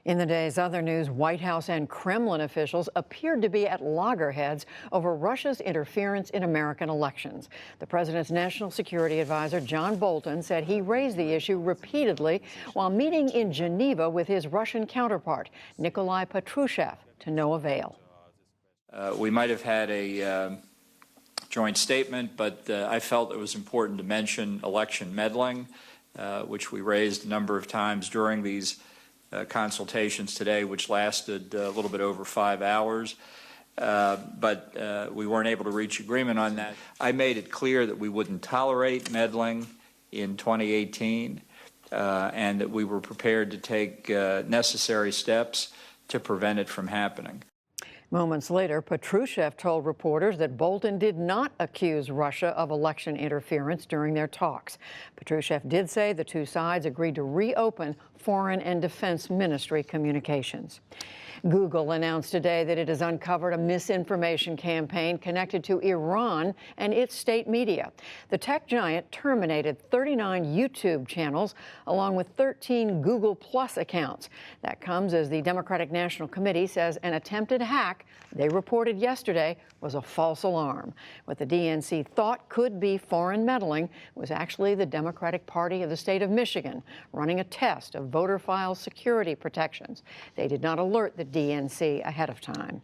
In the day's other news, White House and Kremlin officials appeared to be at loggerheads over Russia's interference in American elections. The president's national security advisor, John Bolton, said he raised the issue repeatedly while meeting in Geneva with his Russian counterpart, Nikolai Patrushev, to no avail. We might have had a joint statement, but I felt it was important to mention election meddling, which we raised a number of times during these consultations today, which lasted a little bit over 5 hours, but we weren't able to reach agreement on that. I made it clear that we wouldn't tolerate meddling in 2018 and that we were prepared to take necessary steps to prevent it from happening. Moments later, Patrushev told reporters that Bolton did not accuse Russia of election interference during their talks. Patrushev did say the two sides agreed to reopen Foreign and Defense Ministry communications. Google announced today that it has uncovered a misinformation campaign connected to Iran and its state media. The tech giant terminated 39 YouTube channels along with 13 Google Plus accounts. That comes as the Democratic National Committee says an attempted hack they reported yesterday was a false alarm. What the DNC thought could be foreign meddling was actually the Democratic Party of the state of Michigan running a test of voter file security protections. They did not alert the DNC ahead of time.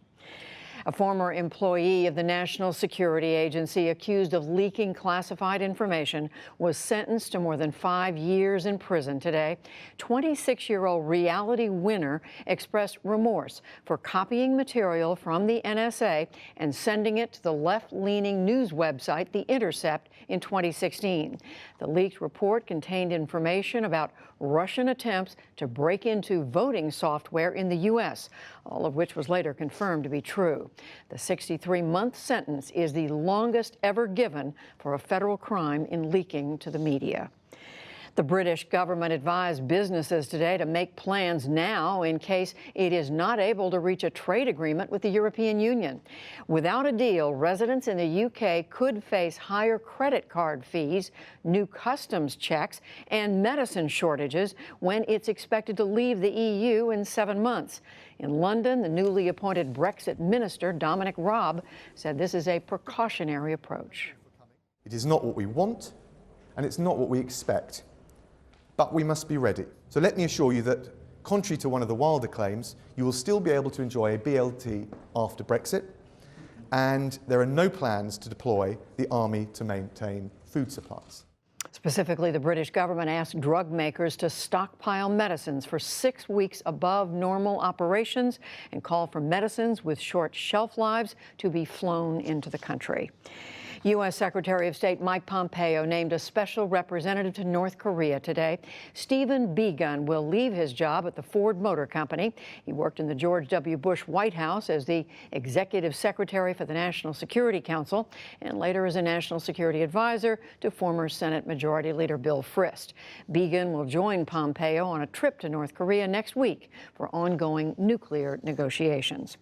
A former employee of the National Security Agency accused of leaking classified information was sentenced to more than 5 years in prison today. 26-year-old reality winner expressed remorse for copying material from the NSA and sending it to the left-leaning news website The Intercept in 2016. The leaked report contained information about Russian attempts to break into voting software in the U.S., all of which was later confirmed to be true. The 63-month sentence is the longest ever given for a federal crime in leaking to the media. The British government advised businesses today to make plans now in case it is not able to reach a trade agreement with the European Union. Without a deal, residents in the UK could face higher credit card fees, new customs checks, and medicine shortages when it's expected to leave the EU in 7 months. In London, the newly appointed Brexit minister, Dominic Raab, said this is a precautionary approach. It is not what we want, and it's not what we expect. But we must be ready. So let me assure you that, contrary to one of the wilder claims, you will still be able to enjoy a BLT after Brexit, and there are no plans to deploy the army to maintain food supplies. Specifically, the British government asked drug makers to stockpile medicines for 6 weeks above normal operations and called for medicines with short shelf lives to be flown into the country. U.S. Secretary of State Mike Pompeo named a special representative to North Korea today. Stephen Biegun will leave his job at the Ford Motor Company. He worked in the George W. Bush White House as the executive secretary for the National Security Council and later as a national security advisor to former Senate Majority Leader Bill Frist. Biegun will join Pompeo on a trip to North Korea next week for ongoing nuclear negotiations.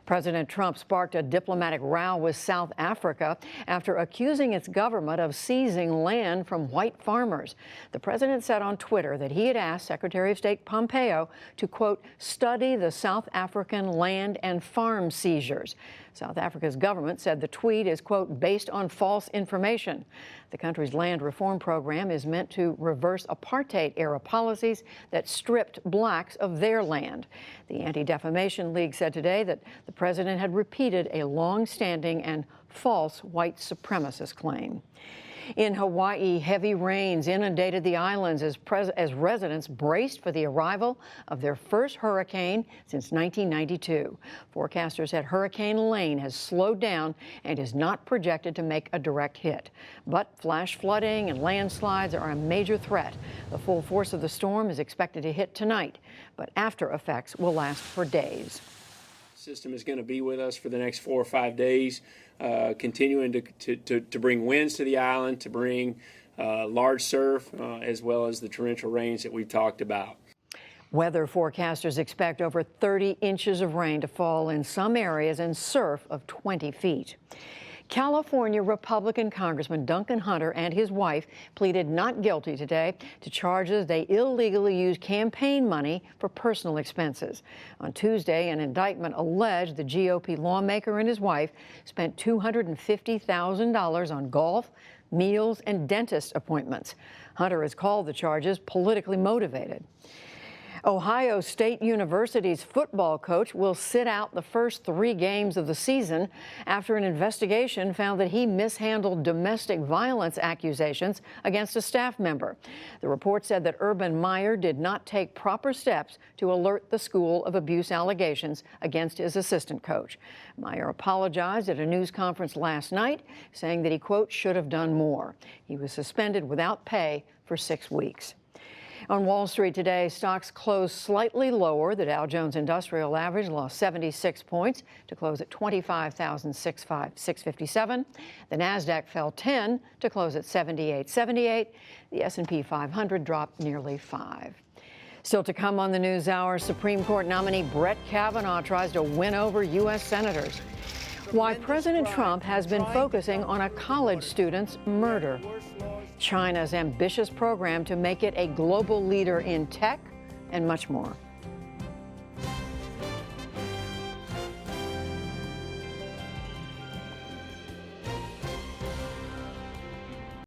President Trump sparked a diplomatic row with South Africa after accusing its government of seizing land from white farmers. The president said on Twitter that he had asked Secretary of State Pompeo to, quote, study the South African land and farm seizures. South Africa's government said the tweet is, quote, based on false information. The country's land reform program is meant to reverse apartheid-era policies that stripped blacks of their land. The Anti-Defamation League said today that the president had repeated a long-standing and false white supremacist claim. In Hawaii, heavy rains inundated the islands as residents braced for the arrival of their first hurricane since 1992. Forecasters said Hurricane Lane has slowed down and is not projected to make a direct hit. But flash flooding and landslides are a major threat. The full force of the storm is expected to hit tonight, but after effects will last for days. System is going to be with us for the next 4 or 5 days, continuing to bring winds to the island, to bring large surf, as well as the torrential rains that we've talked about. Weather forecasters expect over 30 inches of rain to fall in some areas and surf of 20 feet. California Republican Congressman Duncan Hunter and his wife pleaded not guilty today to charges they illegally used campaign money for personal expenses. On Tuesday, an indictment alleged the GOP lawmaker and his wife spent $250,000 on golf, meals, and dentist appointments. Hunter has called the charges politically motivated. Ohio State University's football coach will sit out the first 3 games of the season after an investigation found that he mishandled domestic violence accusations against a staff member. The report said that Urban Meyer did not take proper steps to alert the school of abuse allegations against his assistant coach. Meyer apologized at a news conference last night, saying that he, quote, should have done more. He was suspended without pay for 6 weeks. On Wall Street today, stocks closed slightly lower. The Dow Jones Industrial Average lost 76 points to close at 25,657. The Nasdaq fell 10 to close at 7878. The S&P 500 dropped nearly 5. Still to come on the NewsHour, Supreme Court nominee Brett Kavanaugh tries to win over U.S. senators. Why President Trump has been focusing on a college student's murder. China's ambitious program to make it a global leader in tech, and much more.